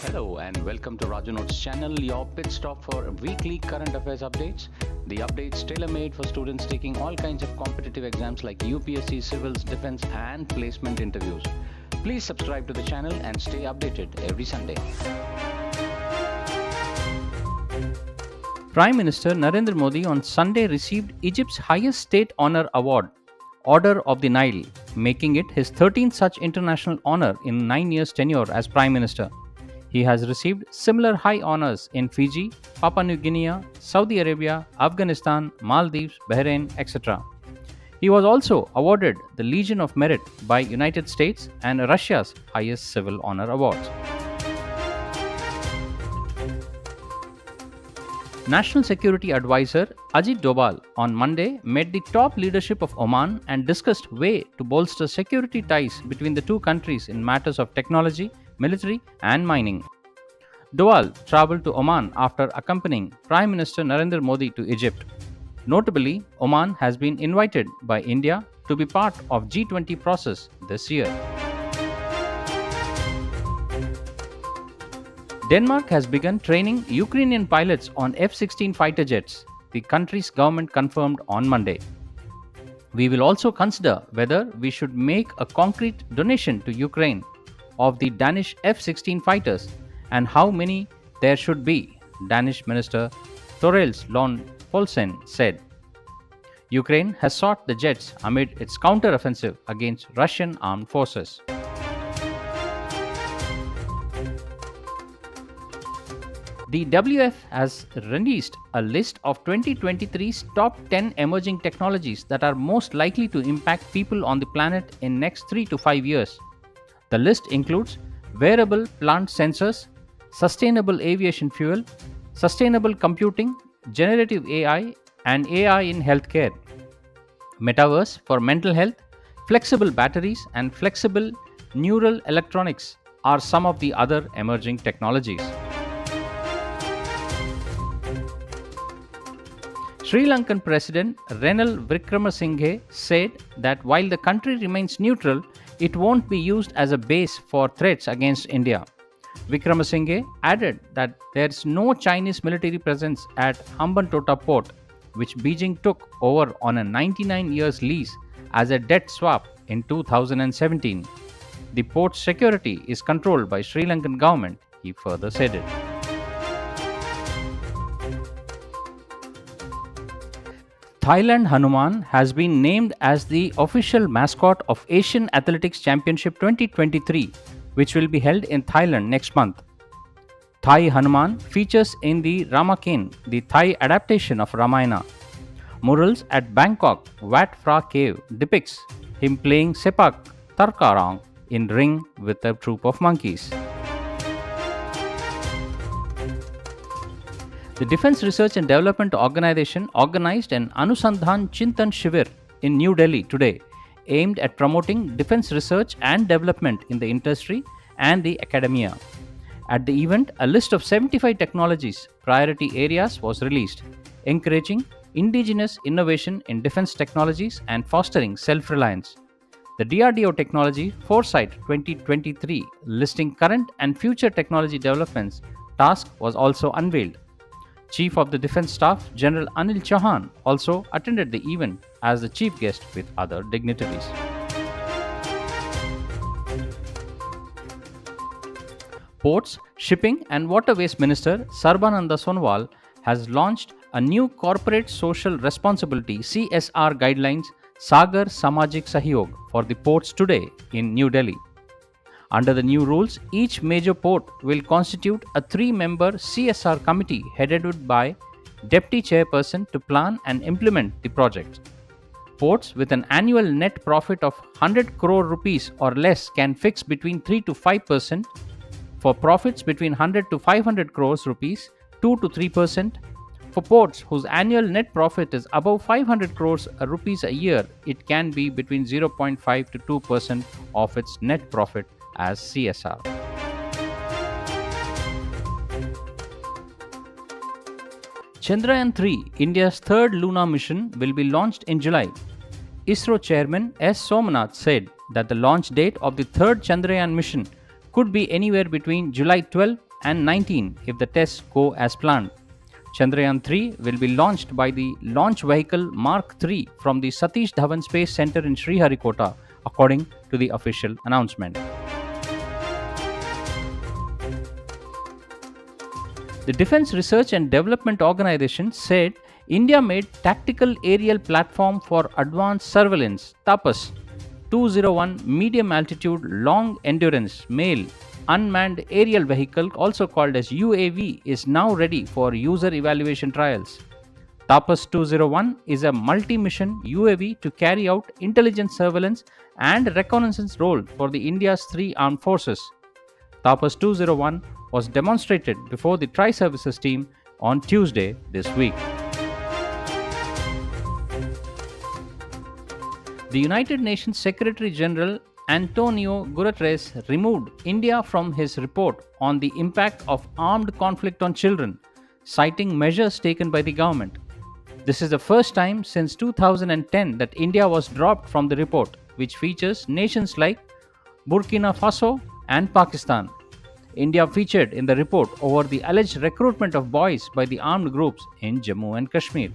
Hello and welcome to Raju Notes channel, your pit stop for weekly current affairs updates. The updates tailor-made for students taking all kinds of competitive exams like UPSC, civils, defense and placement interviews. Please subscribe to the channel and stay updated every Sunday. Prime Minister Narendra Modi on Sunday received Egypt's highest state honor award, Order of the Nile, making it his 13th such international honor in 9 years' tenure as Prime Minister. He has received similar high honors in Fiji, Papua New Guinea, Saudi Arabia, Afghanistan, Maldives, Bahrain, etc. He was also awarded the Legion of Merit by United States and Russia's highest civil honor awards. National Security Advisor Ajit Doval on Monday met the top leadership of Oman and discussed way to bolster security ties between the two countries in matters of technology, military and mining. Doval traveled to Oman after accompanying Prime Minister Narendra Modi to Egypt. Notably, Oman has been invited by India to be part of G20 process this year. Denmark has begun training Ukrainian pilots on F-16 fighter jets, the country's government confirmed on Monday. We will also consider whether we should make a concrete donation to Ukraine of the Danish F-16 fighters and how many there should be, Danish Minister Thorils Lund Poulsen said. Ukraine has sought the jets amid its counter-offensive against Russian armed forces. The WF has released a list of 2023's top 10 emerging technologies that are most likely to impact people on the planet in next 3 to 5 years. The list includes wearable plant sensors, sustainable aviation fuel, sustainable computing, generative AI, and AI in healthcare. Metaverse for mental health, flexible batteries, and flexible neural electronics are some of the other emerging technologies. Sri Lankan President Ranil Wickremesinghe said that while the country remains neutral, it won't be used as a base for threats against India. Wickremesinghe added that there is no Chinese military presence at Hambantota port, which Beijing took over on a 99 years lease as a debt swap in 2017. The port's security is controlled by Sri Lankan government, he further said it. Thailand Hanuman has been named as the official mascot of Asian Athletics Championship 2023, which will be held in Thailand next month. Thai Hanuman features in the Ramakien, the Thai adaptation of Ramayana. Murals at Bangkok Wat Phra Cave depicts him playing Sepak Tarkarang in ring with a troop of monkeys. The Defense Research and Development Organization organized an Anusandhan Chintan Shivir in New Delhi today, aimed at promoting defense research and development in the industry and the academia. At the event, a list of 75 technologies priority areas was released, encouraging indigenous innovation in defense technologies and fostering self-reliance. The DRDO Technology Foresight 2023 listing current and future technology developments task was also unveiled. Chief of the Defence Staff General Anil Chauhan also attended the event as the chief guest with other dignitaries. Ports, Shipping and Waterways Minister Sarbananda Sonowal has launched a new Corporate Social Responsibility CSR guidelines Sagar Samajik Sahyog for the ports today in New Delhi. Under the new rules, each major port will constitute a 3-member CSR committee headed by Deputy Chairperson to plan and implement the project. Ports with an annual net profit of 100 crore rupees or less can fix between 3 to 5%. For profits between 100 to 500 crores rupees, 2 to 3%. For ports whose annual net profit is above 500 crores rupees a year, it can be between 0.5 to 2% of its net profit as CSR. Chandrayaan-3, India's third lunar mission, will be launched in July. ISRO Chairman S. Somanath said that the launch date of the third Chandrayaan mission could be anywhere between July 12 and 19 if the tests go as planned. Chandrayaan 3 will be launched by the launch vehicle Mark 3 from the Satish Dhawan Space Center in Sriharikota, according to the official announcement. The Defense Research and Development Organization said India made Tactical Aerial Platform for Advanced Surveillance (TAPAS) 201 medium altitude long endurance male unmanned aerial vehicle, also called as UAV, is now ready for user evaluation trials. TAPAS 201 is a multi-mission UAV to carry out intelligence surveillance and reconnaissance role for the India's three armed forces. TAPAS 201 was demonstrated before the Tri-Services team on Tuesday this week. The United Nations Secretary General Antonio Guterres removed India from his report on the impact of armed conflict on children, citing measures taken by the government. This is the first time since 2010 that India was dropped from the report, which features nations like Burkina Faso and Pakistan. India featured in the report over the alleged recruitment of boys by the armed groups in Jammu and Kashmir.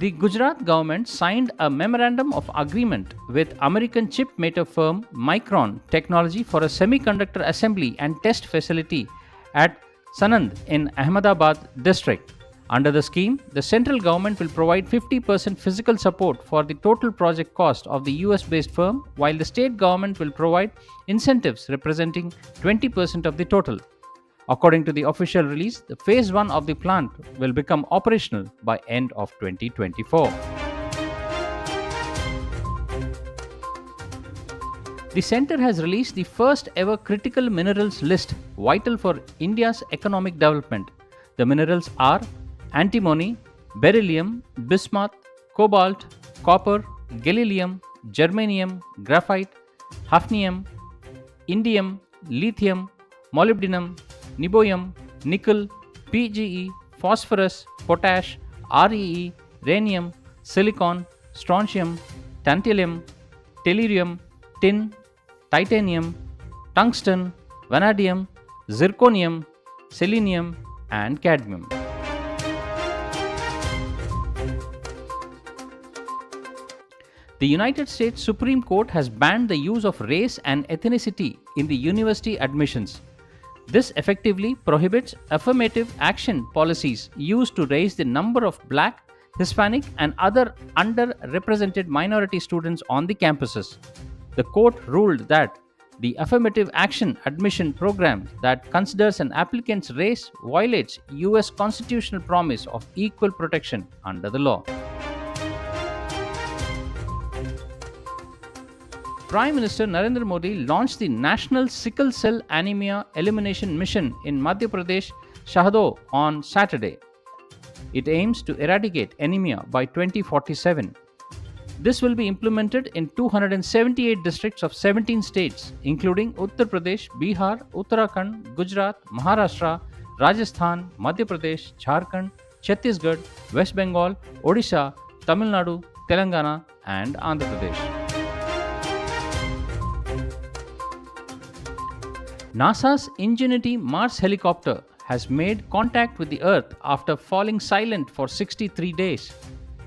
The Gujarat government signed a memorandum of agreement with American chip maker firm Micron Technology for a semiconductor assembly and test facility at Sanand in Ahmedabad district. Under the scheme, the central government will provide 50% physical support for the total project cost of the US based firm, while the state government will provide incentives representing 20% of the total. According to the official release, the phase 1 of the plant will become operational by end of 2024. The center has released the first ever critical minerals list vital for India's economic development. The minerals are antimony, beryllium, bismuth, cobalt, copper, gadolinium, germanium, graphite, hafnium, indium, lithium, molybdenum, niobium, nickel, PGE, phosphorus, potash, REE, rhenium, silicon, strontium, tantalum, tellurium, tin, titanium, tungsten, vanadium, zirconium, selenium, and cadmium. The United States Supreme Court has banned the use of race and ethnicity in the university admissions. This effectively prohibits affirmative action policies used to raise the number of Black, Hispanic, and other underrepresented minority students on the campuses. The court ruled that the affirmative action admission program that considers an applicant's race violates US constitutional promise of equal protection under the law. Prime Minister Narendra Modi launched the National Sickle Cell Anemia Elimination Mission in Madhya Pradesh, Shahdo on Saturday. It aims to eradicate anemia by 2047. This will be implemented in 278 districts of 17 states, including Uttar Pradesh, Bihar, Uttarakhand, Gujarat, Maharashtra, Rajasthan, Madhya Pradesh, Jharkhand, Chhattisgarh, West Bengal, Odisha, Tamil Nadu, Telangana, and Andhra Pradesh. NASA's Ingenuity Mars helicopter has made contact with the Earth after falling silent for 63 days.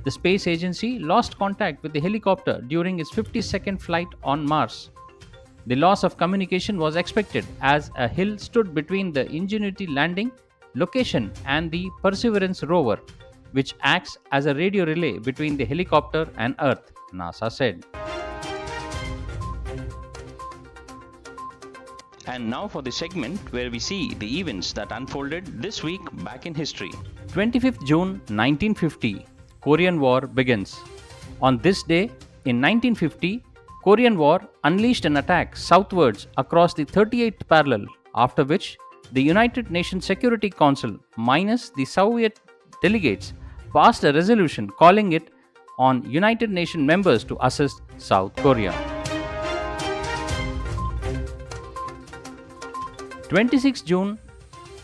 The space agency lost contact with the helicopter during its 52nd flight on Mars. The loss of communication was expected as a hill stood between the Ingenuity landing location and the Perseverance rover, which acts as a radio relay between the helicopter and Earth, NASA said. And now for the segment where we see the events that unfolded this week back in history. 25th June 1950, Korean War begins. On this day, in 1950, Korean War unleashed an attack southwards across the 38th parallel, after which the United Nations Security Council minus the Soviet delegates passed a resolution calling it on United Nations members to assist South Korea. 26 June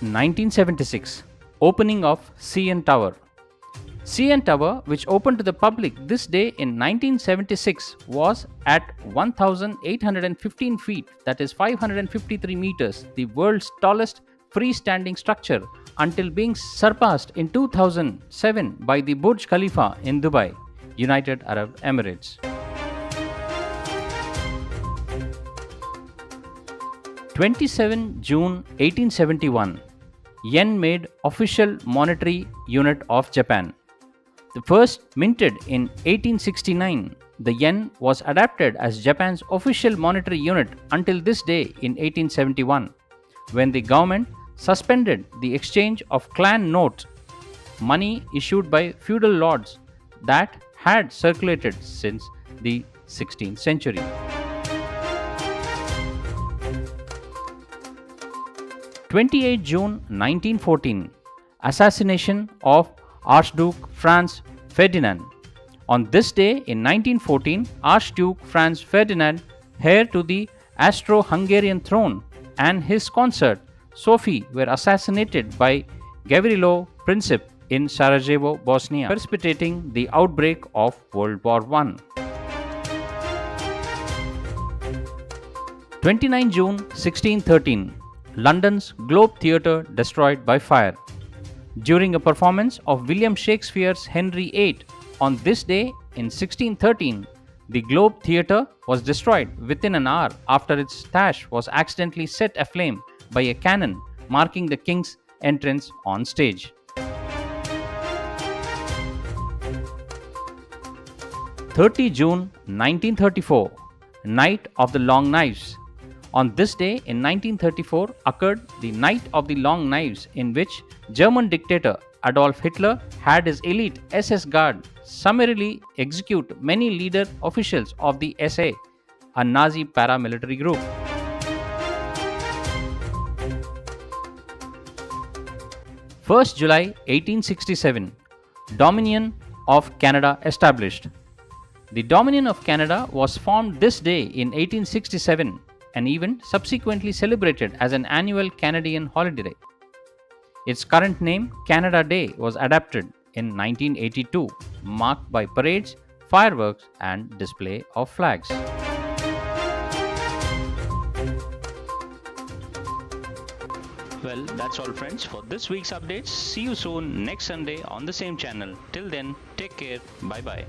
1976, opening of CN Tower. CN Tower, which opened to the public this day in 1976, was at 1,815 feet, that is 553 meters, the world's tallest freestanding structure, until being surpassed in 2007 by the Burj Khalifa in Dubai, United Arab Emirates. 27 June 1871, yen made official monetary unit of Japan. The first minted in 1869, the yen was adapted as Japan's official monetary unit until this day in 1871, when the government suspended the exchange of clan notes, money issued by feudal lords that had circulated since the 16th century. 28 June 1914, assassination of Archduke Franz Ferdinand. On this day in 1914, Archduke Franz Ferdinand, heir to the Austro-Hungarian throne, and his consort Sophie were assassinated by Gavrilo Princip in Sarajevo, Bosnia, precipitating the outbreak of World War I. 29 June 1613, London's Globe Theatre destroyed by fire. During a performance of William Shakespeare's Henry VIII on this day in 1613, the Globe Theatre was destroyed within an hour after its sash was accidentally set aflame by a cannon, marking the king's entrance on stage. 30 June 1934, Night of the Long Knives. On this day in 1934 occurred the Night of the Long Knives, in which German dictator Adolf Hitler had his elite SS Guard summarily execute many leader officials of the SA, a Nazi paramilitary group. July 1867, Dominion of Canada established. The Dominion of Canada was formed this day in 1867, an event subsequently celebrated as an annual Canadian holiday. Its current name, Canada Day, was adapted in 1982, marked by parades, fireworks, and display of flags. Well, that's all, friends, for this week's updates. See you soon next Sunday on the same channel. Till then, take care. Bye bye.